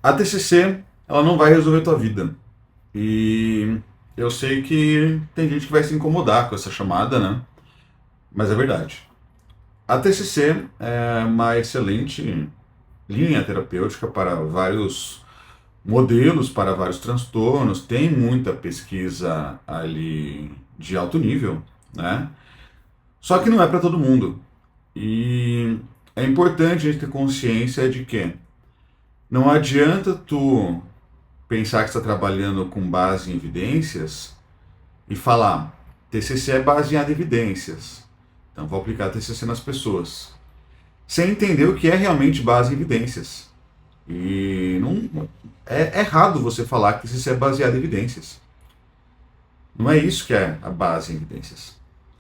A TCC, ela não vai resolver a tua vida. E eu sei que tem gente que vai se incomodar com essa chamada, né? Mas é verdade. A TCC é uma excelente linha terapêutica para vários modelos, para vários transtornos. Tem muita pesquisa ali de alto nível, né? Só que não é para todo mundo. E é importante a gente ter consciência de que não adianta tu pensar que está trabalhando com base em evidências e falar TCC é baseado em evidências. Então vou aplicar TCC nas pessoas, sem entender o que é realmente base em evidências. E não é errado você falar que TCC é baseado em evidências. Não é isso que é a base em evidências.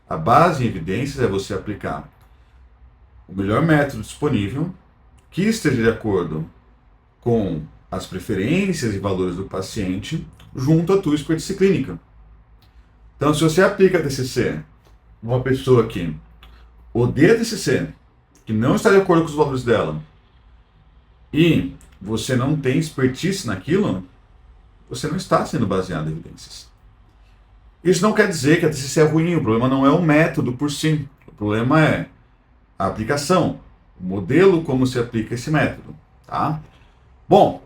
A base em evidências é você aplicar o melhor método disponível que esteja de acordo com as preferências e valores do paciente junto à tua expertise clínica. Então, se você aplica TCC numa pessoa que odeia TCC, que não está de acordo com os valores dela, e você não tem expertise naquilo, você não está sendo baseado em evidências. Isso não quer dizer que a TCC é ruim, o problema não é o método por si, o problema é a aplicação, o modelo como se aplica esse método, tá? Bom,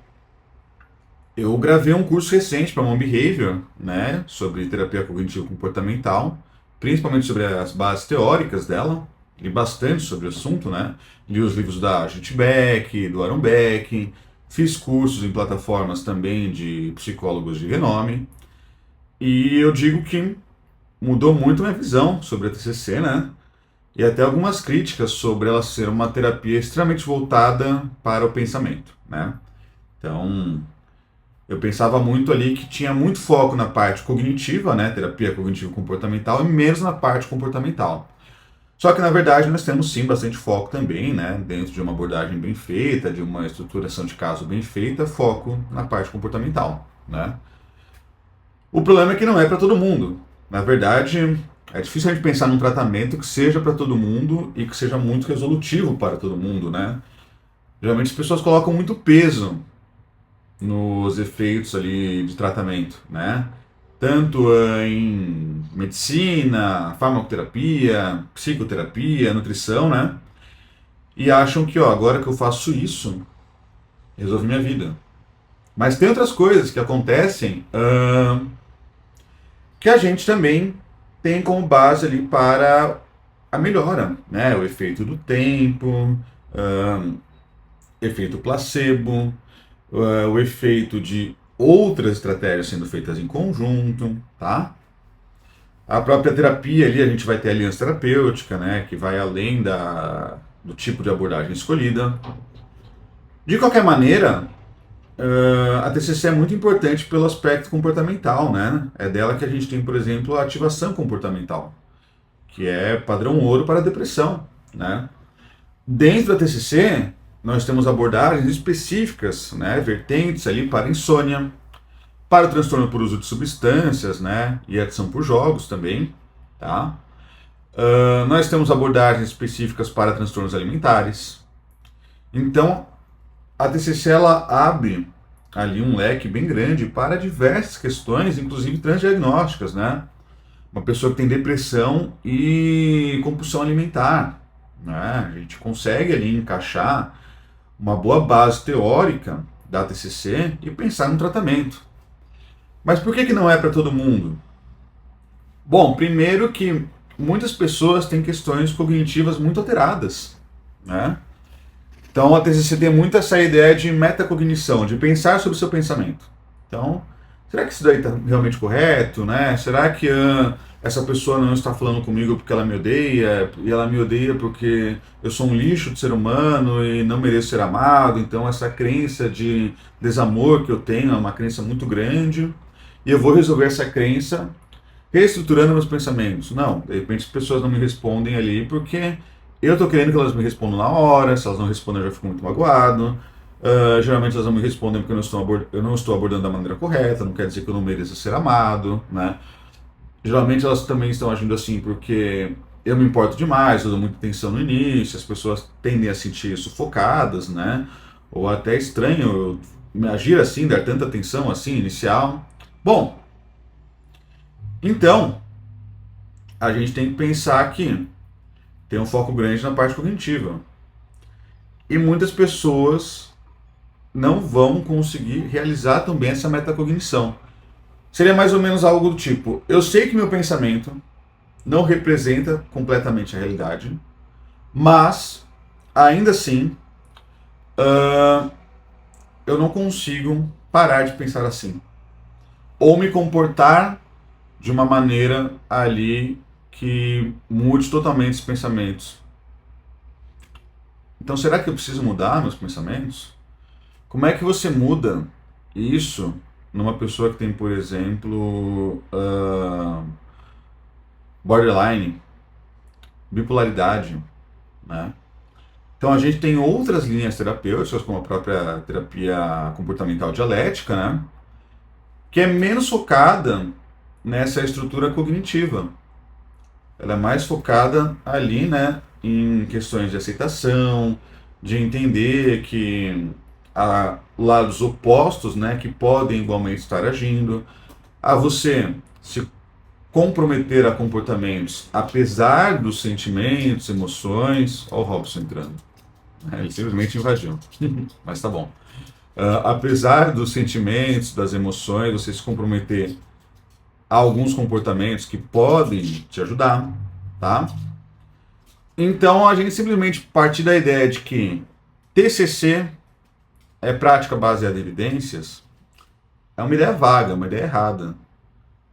eu gravei um curso recente para Mon Behavior, né, sobre terapia cognitivo-comportamental, principalmente sobre as bases teóricas dela, li bastante sobre o assunto, né, li os livros da Judith Beck, do Aaron Beck, fiz cursos em plataformas também de psicólogos de renome, e eu digo que mudou muito a minha visão sobre a TCC, né, e até algumas críticas sobre ela ser uma terapia extremamente voltada para o pensamento, né. Então, eu pensava muito ali que tinha muito foco na parte cognitiva, né, terapia cognitivo-comportamental, e menos na parte comportamental. Só que na verdade nós temos sim bastante foco também, né, dentro de uma abordagem bem feita, de uma estruturação de caso bem feita, foco na parte comportamental, né. O problema é que não é para todo mundo. Na verdade, é difícil a gente pensar num tratamento que seja para todo mundo e que seja muito resolutivo para todo mundo, né. Geralmente as pessoas colocam muito peso nos efeitos ali de tratamento, né? Tanto em medicina, farmacoterapia, psicoterapia, nutrição, né? E acham que, ó, agora que eu faço isso, resolvi minha vida. Mas tem outras coisas que acontecem que a gente também tem como base ali para a melhora, né? O efeito do tempo, ahn, efeito placebo, o efeito de outras estratégias sendo feitas em conjunto, tá? A própria terapia ali, a gente vai ter aliança terapêutica, né, que vai além do tipo de abordagem escolhida. De qualquer maneira, a TCC é muito importante pelo aspecto comportamental, né? É dela que a gente tem, por exemplo, a ativação comportamental, que é padrão ouro para a depressão, né? Dentro da TCC, nós temos abordagens específicas, né, vertentes ali para insônia, para o transtorno por uso de substâncias, né, e adição por jogos também, tá? Nós temos abordagens específicas para transtornos alimentares. Então, a TCC ela abre ali um leque bem grande para diversas questões, inclusive transdiagnósticas, né? Uma pessoa que tem depressão e compulsão alimentar, né? A gente consegue ali encaixar uma boa base teórica da TCC e pensar no tratamento. Mas por que não é para todo mundo? Bom, primeiro que muitas pessoas têm questões cognitivas muito alteradas, né? Então a TCC tem muito essa ideia de metacognição, de pensar sobre o seu pensamento. Então, será que isso daí está realmente correto, né? Será que essa pessoa não está falando comigo porque ela me odeia, e ela me odeia porque eu sou um lixo de ser humano e não mereço ser amado? Então essa crença de desamor que eu tenho é uma crença muito grande, e eu vou resolver essa crença reestruturando meus pensamentos. Não, de repente as pessoas não me respondem ali porque eu estou querendo que elas me respondam na hora. Se elas não respondem, eu já fico muito magoado. Geralmente elas não me respondem porque eu não estou abordando da maneira correta, não quer dizer que eu não mereça ser amado, né? Geralmente elas também estão agindo assim porque eu me importo demais, eu dou muita atenção no início, as pessoas tendem a sentir sufocadas, né? Ou até estranho eu agir assim, dar tanta atenção assim, inicial? Bom, então, a gente tem que pensar que tem um foco grande na parte cognitiva. E muitas pessoas não vão conseguir realizar também essa metacognição. Seria mais ou menos algo do tipo: eu sei que meu pensamento não representa completamente a realidade, mas ainda assim eu não consigo parar de pensar assim. Ou me comportar de uma maneira ali que mude totalmente os pensamentos. Então, será que eu preciso mudar meus pensamentos? Como é que você muda isso numa pessoa que tem, por exemplo, borderline, bipolaridade, né? Então a gente tem outras linhas terapêuticas, como a própria terapia comportamental dialética, né? Que é menos focada nessa estrutura cognitiva. Ela é mais focada ali, né, em questões de aceitação, de entender que há lados opostos, né, que podem igualmente estar agindo, a você se comprometer a comportamentos apesar dos sentimentos, emoções. Olha o Robson entrando. Ele simplesmente invadiu. Mas tá bom. Apesar dos sentimentos, das emoções, você se comprometer a alguns comportamentos que podem te ajudar, tá? Então a gente simplesmente partir da ideia de que TCC é prática baseada em evidências é uma ideia vaga, uma ideia errada.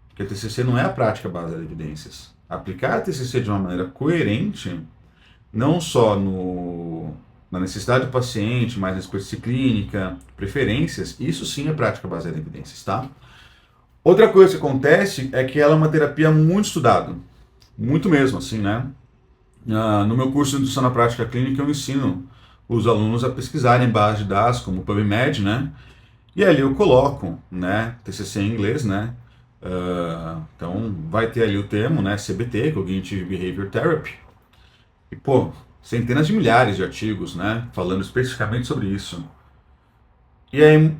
Porque a TCC não é a prática baseada em evidências. Aplicar a TCC de uma maneira coerente, não só na necessidade do paciente, mas na experiência clínica, preferências, isso sim é prática baseada em evidências, tá? Outra coisa que acontece é que ela é uma terapia muito estudada, muito mesmo, assim, né? No meu curso de Introdução na Prática Clínica, eu ensino os alunos a pesquisarem bases de dados como o PubMed, né? E ali eu coloco, né, TCC em inglês, né? Então vai ter ali o termo, né, CBT, Cognitive Behavior Therapy. E, pô, centenas de milhares de artigos, né, falando especificamente sobre isso. E aí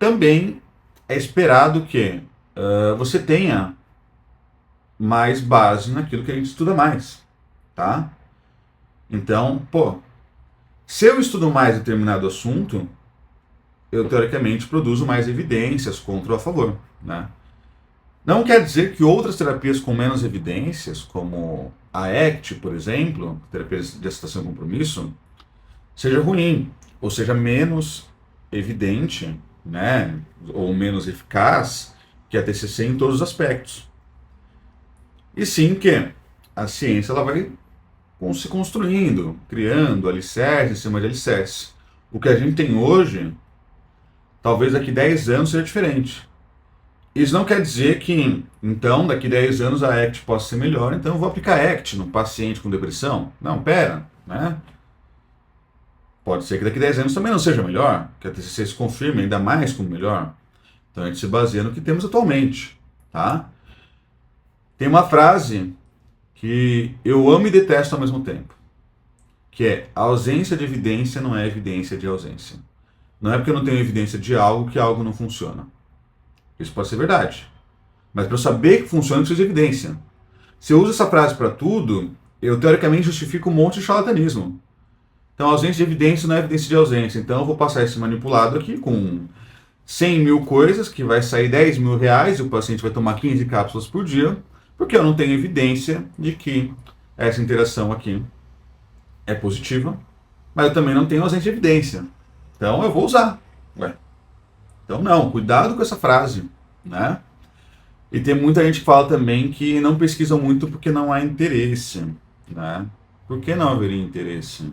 também é esperado que você tenha mais base naquilo que a gente estuda mais, tá? Então, pô, se eu estudo mais determinado assunto, eu teoricamente produzo mais evidências contra ou a favor, né? Não quer dizer que outras terapias com menos evidências, como a ACT, por exemplo, terapia de aceitação e compromisso, seja ruim, ou seja menos evidente, né, ou menos eficaz que a TCC em todos os aspectos. E sim que a ciência ela vai se construindo, criando alicerce em cima de alicerce. O que a gente tem hoje, talvez daqui 10 anos seja diferente. Isso não quer dizer que, então, daqui 10 anos a ACT possa ser melhor, então eu vou aplicar ACT no paciente com depressão. Não, pera, né? Pode ser que daqui 10 anos também não seja melhor, que a TCC se confirme ainda mais como melhor. Então a gente se baseia no que temos atualmente, tá? Tem uma frase que eu amo e detesto ao mesmo tempo, que é: a ausência de evidência não é evidência de ausência. Não é porque eu não tenho evidência de algo que algo não funciona. Isso pode ser verdade. Mas para eu saber que funciona, eu preciso de evidência. Se eu uso essa frase para tudo, eu teoricamente justifico um monte de charlatanismo. Então, a ausência de evidência não é evidência de ausência. Então, eu vou passar esse manipulado aqui com 100 mil coisas, que vai sair 10 mil reais, e o paciente vai tomar 15 cápsulas por dia, porque eu não tenho evidência de que essa interação aqui é positiva, mas eu também não tenho ausência de evidência. Então, eu vou usar. Ué. Então, não, cuidado com essa frase, né? E tem muita gente que fala também que não pesquisam muito porque não há interesse, né? Por que não haveria interesse?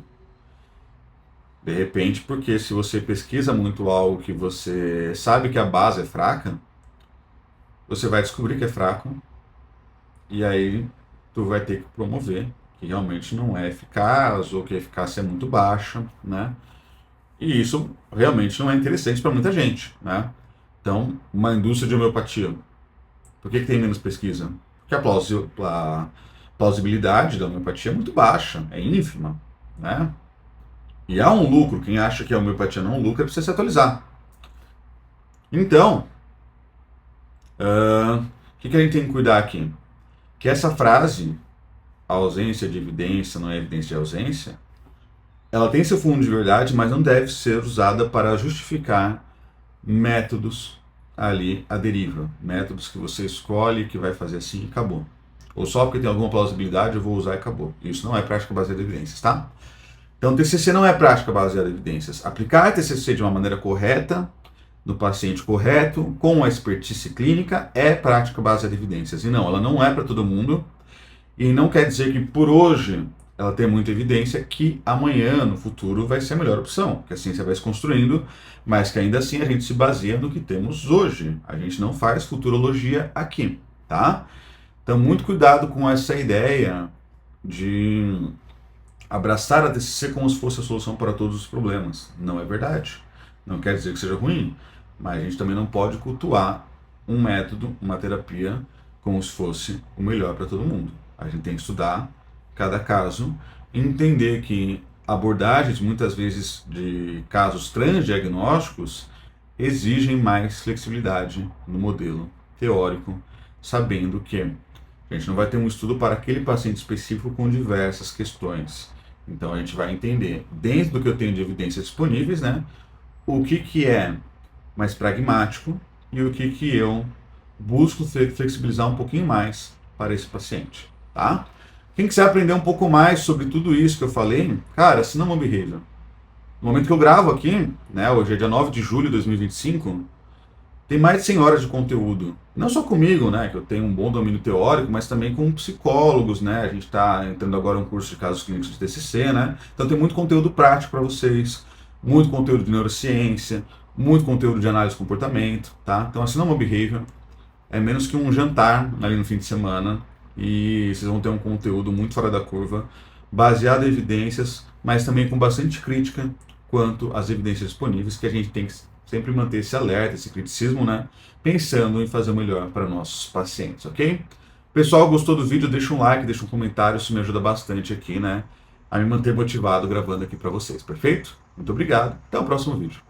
De repente, porque se você pesquisa muito algo que você sabe que a base é fraca, você vai descobrir que é fraco, e aí tu vai ter que promover que realmente não é eficaz, ou que a eficácia é muito baixa, né? E isso realmente não é interessante para muita gente, né? Então, uma indústria de homeopatia, por que tem menos pesquisa? Porque a plausibilidade da homeopatia é muito baixa, é ínfima, né? E há um lucro, quem acha que a homeopatia não lucra precisa se atualizar. Então, o que a gente tem que cuidar aqui? Que essa frase, a ausência de evidência não é evidência de ausência, ela tem seu fundo de verdade, mas não deve ser usada para justificar métodos ali à deriva. Métodos que você escolhe, que vai fazer assim e acabou. Ou só porque tem alguma plausibilidade eu vou usar e acabou. Isso não é prática baseada em evidências, tá? Então, TCC não é prática baseada em evidências. Aplicar TCC de uma maneira correta, no paciente correto, com a expertise clínica, é prática baseada em evidências. E não, ela não é para todo mundo. E não quer dizer que por hoje ela tem muita evidência que amanhã, no futuro, vai ser a melhor opção. Que a ciência vai se construindo, mas que ainda assim a gente se baseia no que temos hoje. A gente não faz futurologia aqui, tá? Então, muito cuidado com essa ideia de abraçar a TCC como se fosse a solução para todos os problemas. Não é verdade. Não quer dizer que seja ruim, mas a gente também não pode cultuar um método, uma terapia, como se fosse o melhor para todo mundo. A gente tem que estudar cada caso e entender que abordagens, muitas vezes de casos transdiagnósticos, exigem mais flexibilidade no modelo teórico, sabendo que a gente não vai ter um estudo para aquele paciente específico com diversas questões. Então a gente vai entender, dentro do que eu tenho de evidências disponíveis, né, o que é mais pragmático e o que eu busco flexibilizar um pouquinho mais para esse paciente, tá? Quem quiser aprender um pouco mais sobre tudo isso que eu falei, cara, assina Human Behavior. No momento que eu gravo aqui, né, hoje é dia 9 de julho de 2025, tem mais de 100 horas de conteúdo. Não só comigo, né, que eu tenho um bom domínio teórico, mas também com psicólogos, né? A gente está entrando agora em um curso de casos clínicos de TCC, né? Então tem muito conteúdo prático para vocês, muito conteúdo de neurociência, muito conteúdo de análise de comportamento, tá? Então assina uma Behavior, é menos que um jantar ali no fim de semana e vocês vão ter um conteúdo muito fora da curva, baseado em evidências, mas também com bastante crítica quanto às evidências disponíveis, que a gente tem que sempre manter esse alerta, esse criticismo, né? Pensando em fazer o melhor para nossos pacientes, ok? Pessoal, gostou do vídeo? Deixa um like, deixa um comentário, isso me ajuda bastante aqui, né? A me manter motivado gravando aqui para vocês, perfeito? Muito obrigado, até o próximo vídeo.